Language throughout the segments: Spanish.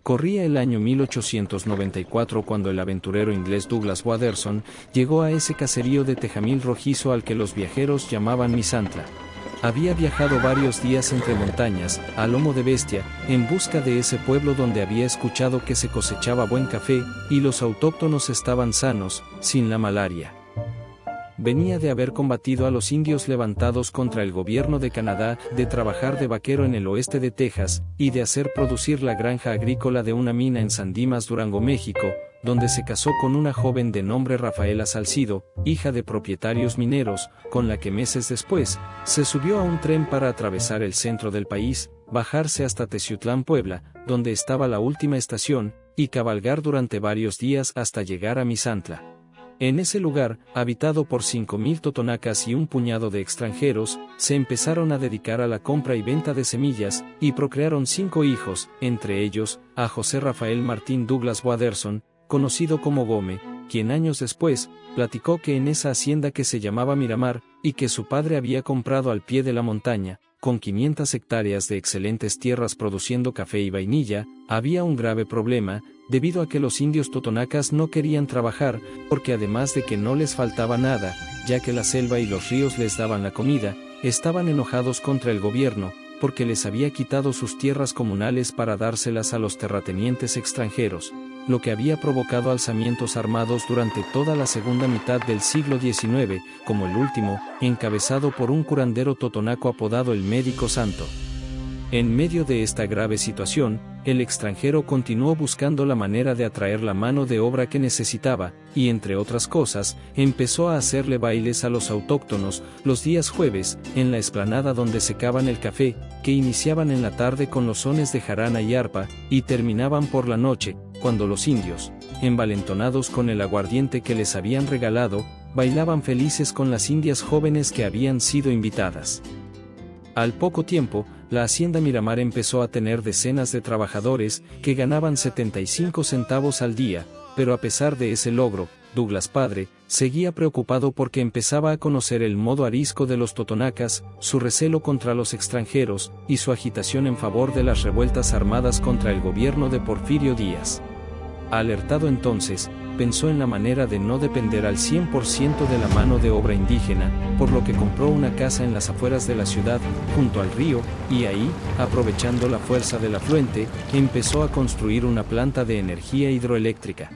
Corría el año 1894 cuando el aventurero inglés Douglas Waterson llegó a ese caserío de tejamil rojizo al que los viajeros llamaban Misantla. Había viajado varios días entre montañas, a lomo de bestia, en busca de ese pueblo donde había escuchado que se cosechaba buen café, y los autóctonos estaban sanos, sin la malaria. Venía de haber combatido a los indios levantados contra el gobierno de Canadá, de trabajar de vaquero en el oeste de Texas, y de hacer producir la granja agrícola de una mina en San Dimas, Durango, México, donde se casó con una joven de nombre Rafaela Salcido, hija de propietarios mineros, con la que meses después, se subió a un tren para atravesar el centro del país, bajarse hasta Teciutlán, Puebla, donde estaba la última estación, y cabalgar durante varios días hasta llegar a Misantla. En ese lugar, habitado por 5,000 totonacas y un puñado de extranjeros, se empezaron a dedicar a la compra y venta de semillas, y procrearon 5 hijos, entre ellos, a José Rafael Martín Douglas Waterson, conocido como Gome, quien años después, platicó que en esa hacienda que se llamaba Miramar, y que su padre había comprado al pie de la montaña, con 500 hectáreas de excelentes tierras produciendo café y vainilla, había un grave problema, debido a que los indios totonacas no querían trabajar, porque además de que no les faltaba nada, ya que la selva y los ríos les daban la comida, estaban enojados contra el gobierno, porque les había quitado sus tierras comunales para dárselas a los terratenientes extranjeros, lo que había provocado alzamientos armados durante toda la segunda mitad del siglo XIX, como el último, encabezado por un curandero totonaco apodado el Médico Santo. En medio de esta grave situación, el extranjero continuó buscando la manera de atraer la mano de obra que necesitaba, y entre otras cosas, empezó a hacerle bailes a los autóctonos, los días jueves, en la explanada donde secaban el café, que iniciaban en la tarde con los sones de jarana y arpa, y terminaban por la noche, cuando los indios, envalentonados con el aguardiente que les habían regalado, bailaban felices con las indias jóvenes que habían sido invitadas. Al poco tiempo, la hacienda Miramar empezó a tener decenas de trabajadores, que ganaban 75 centavos al día, pero a pesar de ese logro, Douglas padre, seguía preocupado porque empezaba a conocer el modo arisco de los totonacas, su recelo contra los extranjeros, y su agitación en favor de las revueltas armadas contra el gobierno de Porfirio Díaz. Alertado entonces, pensó en la manera de no depender al 100% de la mano de obra indígena, por lo que compró una casa en las afueras de la ciudad, junto al río, y ahí, aprovechando la fuerza del afluente, empezó a construir una planta de energía hidroeléctrica.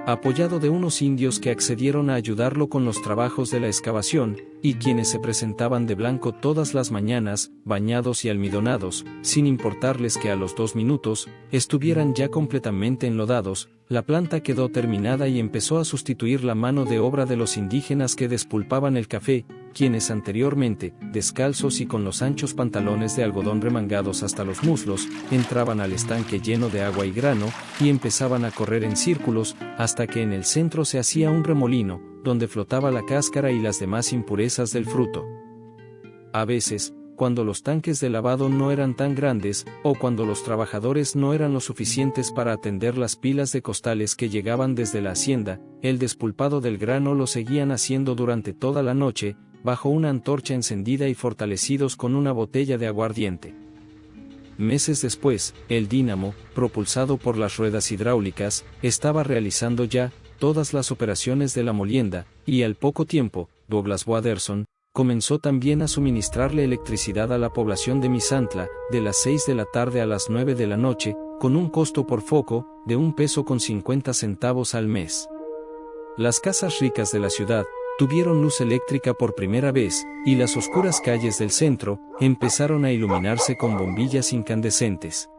Apoyado de unos indios que accedieron a ayudarlo con los trabajos de la excavación, y quienes se presentaban de blanco todas las mañanas, bañados y almidonados, sin importarles que a los 2 minutos, estuvieran ya completamente enlodados, la planta quedó terminada y empezó a sustituir la mano de obra de los indígenas que despulpaban el café, quienes anteriormente, descalzos y con los anchos pantalones de algodón remangados hasta los muslos, entraban al estanque lleno de agua y grano, y empezaban a correr en círculos, hasta que en el centro se hacía un remolino, donde flotaba la cáscara y las demás impurezas del fruto. A veces, cuando los tanques de lavado no eran tan grandes, o cuando los trabajadores no eran lo suficientes para atender las pilas de costales que llegaban desde la hacienda, el despulpado del grano lo seguían haciendo durante toda la noche, bajo una antorcha encendida y fortalecidos con una botella de aguardiente. Meses después, el dínamo, propulsado por las ruedas hidráulicas, estaba realizando ya todas las operaciones de la molienda, y al poco tiempo, Douglas Waterson comenzó también a suministrarle electricidad a la población de Misantla, de las 6 de la tarde a las 9 de la noche, con un costo por foco, de $1.50 al mes. Las casas ricas de la ciudad tuvieron luz eléctrica por primera vez, y las oscuras calles del centro empezaron a iluminarse con bombillas incandescentes.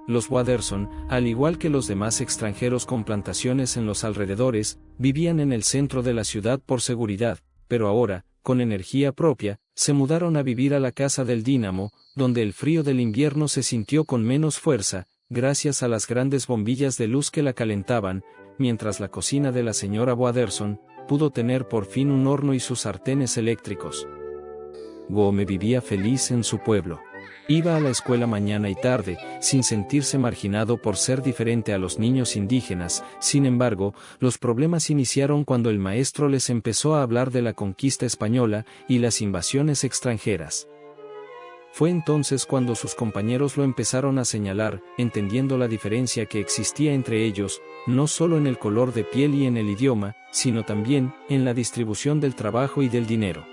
Los Waterson, al igual que los demás extranjeros con plantaciones en los alrededores, vivían en el centro de la ciudad por seguridad, pero ahora, con energía propia, se mudaron a vivir a la casa del dínamo, donde el frío del invierno se sintió con menos fuerza, gracias a las grandes bombillas de luz que la calentaban, mientras la cocina de la señora Waterson pudo tener por fin un horno y sus sartenes eléctricos. Gome vivía feliz en su pueblo. Iba a la escuela mañana y tarde, sin sentirse marginado por ser diferente a los niños indígenas. Sin embargo, los problemas iniciaron cuando el maestro les empezó a hablar de la conquista española y las invasiones extranjeras. Fue entonces cuando sus compañeros lo empezaron a señalar, entendiendo la diferencia que existía entre ellos, no solo en el color de piel y en el idioma, sino también en la distribución del trabajo y del dinero.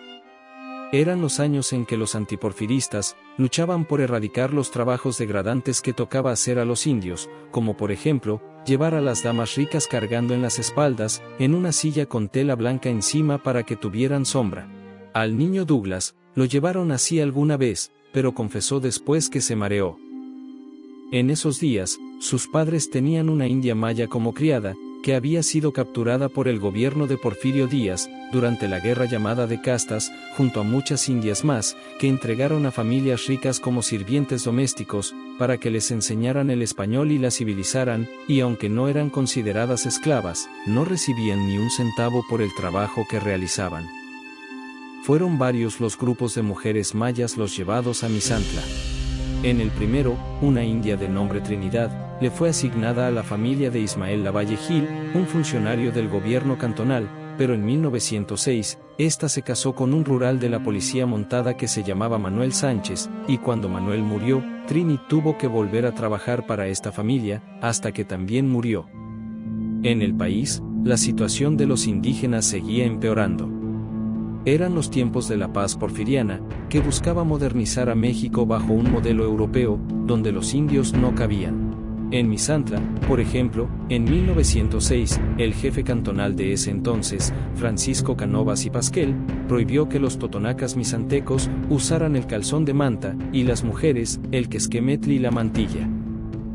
Eran los años en que los antiporfiristas luchaban por erradicar los trabajos degradantes que tocaba hacer a los indios, como por ejemplo, llevar a las damas ricas cargando en las espaldas, en una silla con tela blanca encima para que tuvieran sombra. Al niño Douglas, lo llevaron así alguna vez, pero confesó después que se mareó. En esos días, sus padres tenían una india maya como criada, que había sido capturada por el gobierno de Porfirio Díaz, durante la guerra llamada de castas, junto a muchas indias más, que entregaron a familias ricas como sirvientes domésticos, para que les enseñaran el español y las civilizaran, y aunque no eran consideradas esclavas, no recibían ni un centavo por el trabajo que realizaban. Fueron varios los grupos de mujeres mayas los llevados a Misantla. En el primero, una india de nombre Trinidad, le fue asignada a la familia de Ismael Lavalle Gil, un funcionario del gobierno cantonal, pero en 1906, ésta se casó con un rural de la policía montada que se llamaba Manuel Sánchez, y cuando Manuel murió, Trini tuvo que volver a trabajar para esta familia, hasta que también murió. En el país, la situación de los indígenas seguía empeorando. Eran los tiempos de la paz porfiriana, que buscaba modernizar a México bajo un modelo europeo, donde los indios no cabían. En Misantla, por ejemplo, en 1906, el jefe cantonal de ese entonces, Francisco Cánovas y Pasquel, prohibió que los totonacas misantecos usaran el calzón de manta, y las mujeres, el quesquemetl y la mantilla.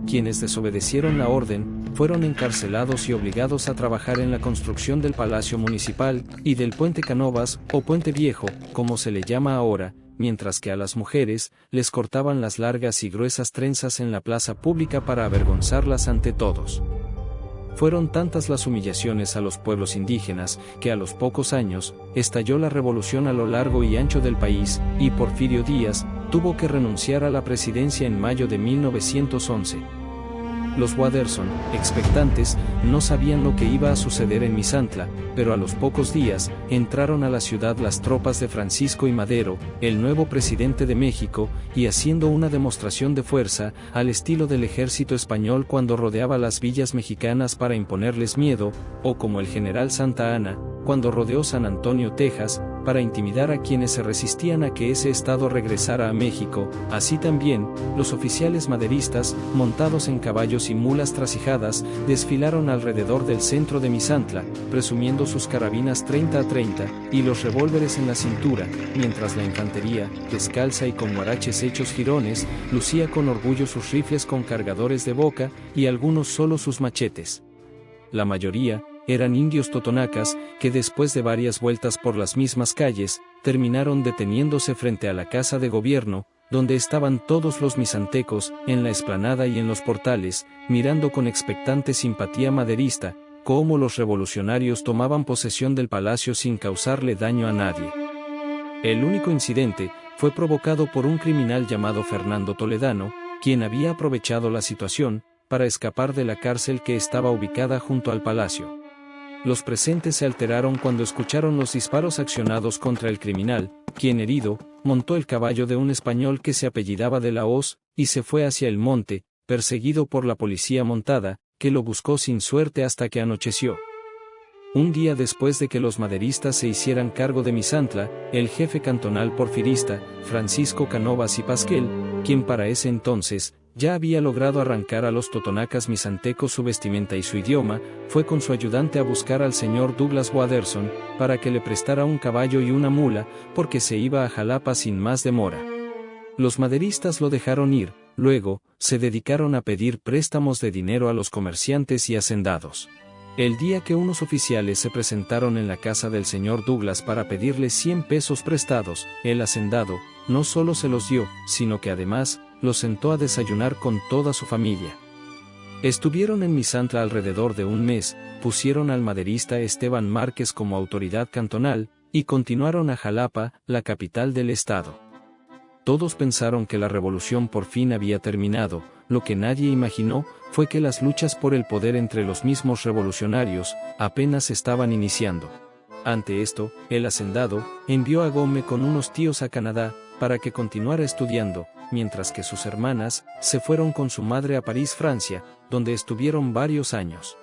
Quienes desobedecieron la orden, fueron encarcelados y obligados a trabajar en la construcción del Palacio Municipal, y del Puente Cánovas, o Puente Viejo, como se le llama ahora, mientras que a las mujeres, les cortaban las largas y gruesas trenzas en la plaza pública para avergonzarlas ante todos. Fueron tantas las humillaciones a los pueblos indígenas, que a los pocos años, estalló la revolución a lo largo y ancho del país, y Porfirio Díaz tuvo que renunciar a la presidencia en mayo de 1911. Los Watterson, expectantes, no sabían lo que iba a suceder en Misantla, pero a los pocos días, entraron a la ciudad las tropas de Francisco I. Madero, el nuevo presidente de México, y haciendo una demostración de fuerza, al estilo del ejército español cuando rodeaba las villas mexicanas para imponerles miedo, o como el general Santa Anna, cuando rodeó San Antonio, Texas, para intimidar a quienes se resistían a que ese estado regresara a México. Así también, los oficiales maderistas, montados en caballos y mulas trasijadas, desfilaron alrededor del centro de Misantla, presumiendo sus carabinas 30-30, y los revólveres en la cintura, mientras la infantería, descalza y con huaraches hechos jirones, lucía con orgullo sus rifles con cargadores de boca, y algunos solo sus machetes. La mayoría eran indios totonacas, que después de varias vueltas por las mismas calles, terminaron deteniéndose frente a la casa de gobierno, donde estaban todos los misantecos, en la explanada y en los portales, mirando con expectante simpatía maderista, cómo los revolucionarios tomaban posesión del palacio sin causarle daño a nadie. El único incidente fue provocado por un criminal llamado Fernando Toledano, quien había aprovechado la situación para escapar de la cárcel que estaba ubicada junto al palacio. Los presentes se alteraron cuando escucharon los disparos accionados contra el criminal, quien herido, montó el caballo de un español que se apellidaba de la Hoz, y se fue hacia el monte, perseguido por la policía montada, que lo buscó sin suerte hasta que anocheció. Un día después de que los maderistas se hicieran cargo de Misantla, el jefe cantonal porfirista, Francisco Cánovas y Pasquel, quien para ese entonces ya había logrado arrancar a los totonacas misantecos su vestimenta y su idioma, fue con su ayudante a buscar al señor Douglas Watterson, para que le prestara un caballo y una mula, porque se iba a Jalapa sin más demora. Los maderistas lo dejaron ir, luego, se dedicaron a pedir préstamos de dinero a los comerciantes y hacendados. El día que unos oficiales se presentaron en la casa del señor Douglas para pedirle 100 pesos prestados, el hacendado, no solo se los dio, sino que además, los sentó a desayunar con toda su familia. Estuvieron en Misantla alrededor de un mes, pusieron al maderista Esteban Márquez como autoridad cantonal, y continuaron a Jalapa, la capital del estado. Todos pensaron que la revolución por fin había terminado. Lo que nadie imaginó fue que las luchas por el poder entre los mismos revolucionarios apenas estaban iniciando. Ante esto, el hacendado envió a Gómez con unos tíos a Canadá, para que continuara estudiando, mientras que sus hermanas se fueron con su madre a París, Francia, donde estuvieron varios años.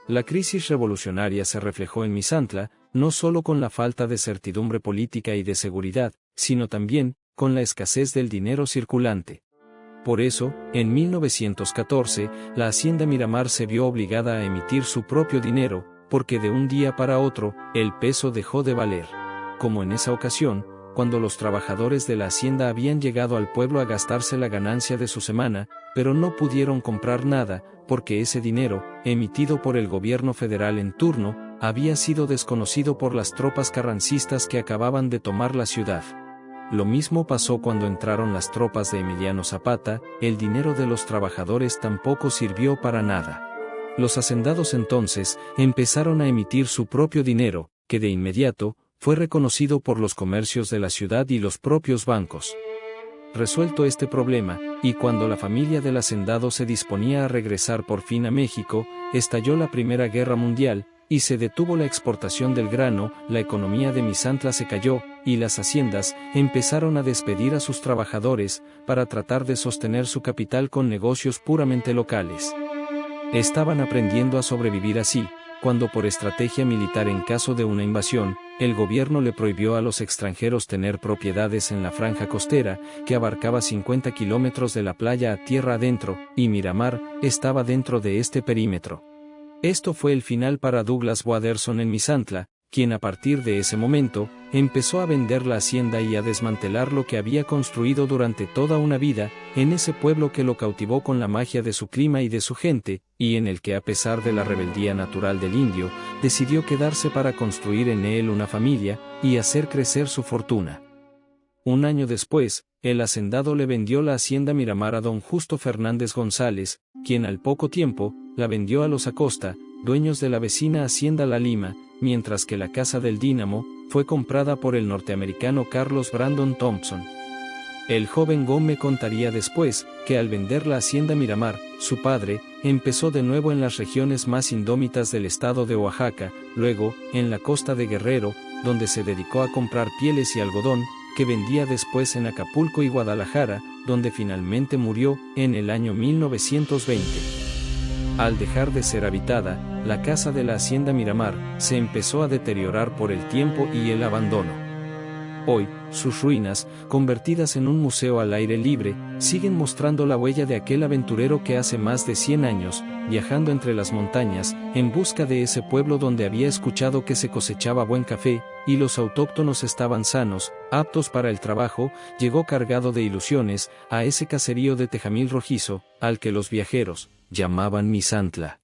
La crisis revolucionaria se reflejó en Misantla, no solo con la falta de certidumbre política y de seguridad, sino también con la escasez del dinero circulante. Por eso, en 1914, la Hacienda Miramar se vio obligada a emitir su propio dinero, porque de un día para otro, el peso dejó de valer. Como en esa ocasión, cuando los trabajadores de la hacienda habían llegado al pueblo a gastarse la ganancia de su semana, pero no pudieron comprar nada, porque ese dinero, emitido por el gobierno federal en turno, había sido desconocido por las tropas carrancistas que acababan de tomar la ciudad. Lo mismo pasó cuando entraron las tropas de Emiliano Zapata, el dinero de los trabajadores tampoco sirvió para nada. Los hacendados entonces empezaron a emitir su propio dinero, que de inmediato fue reconocido por los comercios de la ciudad y los propios bancos. Resuelto este problema, y cuando la familia del hacendado se disponía a regresar por fin a México, estalló la Primera Guerra Mundial, y se detuvo la exportación del grano, la economía de Misantla se cayó, y las haciendas empezaron a despedir a sus trabajadores, para tratar de sostener su capital con negocios puramente locales. Estaban aprendiendo a sobrevivir así, cuando por estrategia militar en caso de una invasión, el gobierno le prohibió a los extranjeros tener propiedades en la franja costera, que abarcaba 50 kilómetros de la playa a tierra adentro, y Miramar estaba dentro de este perímetro. Esto fue el final para Douglas Waterson en Misantla, quien a partir de ese momento, empezó a vender la hacienda y a desmantelar lo que había construido durante toda una vida, en ese pueblo que lo cautivó con la magia de su clima y de su gente, y en el que a pesar de la rebeldía natural del indio, decidió quedarse para construir en él una familia, y hacer crecer su fortuna. Un año después, el hacendado le vendió la hacienda Miramar a don Justo Fernández González, quien al poco tiempo, la vendió a los Acosta, dueños de la vecina hacienda La Lima, mientras que la casa del Dínamo fue comprada por el norteamericano Carlos Brandon Thompson. El joven Gómez contaría después que al vender la hacienda Miramar, su padre empezó de nuevo en las regiones más indómitas del estado de Oaxaca, luego en la costa de Guerrero, donde se dedicó a comprar pieles y algodón, que vendía después en Acapulco y Guadalajara, donde finalmente murió en el año 1920. Al dejar de ser habitada, la casa de la hacienda Miramar se empezó a deteriorar por el tiempo y el abandono. Hoy, sus ruinas, convertidas en un museo al aire libre, siguen mostrando la huella de aquel aventurero que hace más de 100 años, viajando entre las montañas, en busca de ese pueblo donde había escuchado que se cosechaba buen café, y los autóctonos estaban sanos, aptos para el trabajo, llegó cargado de ilusiones, a ese caserío de Tejamil Rojizo, al que los viajeros llamaban Misantla.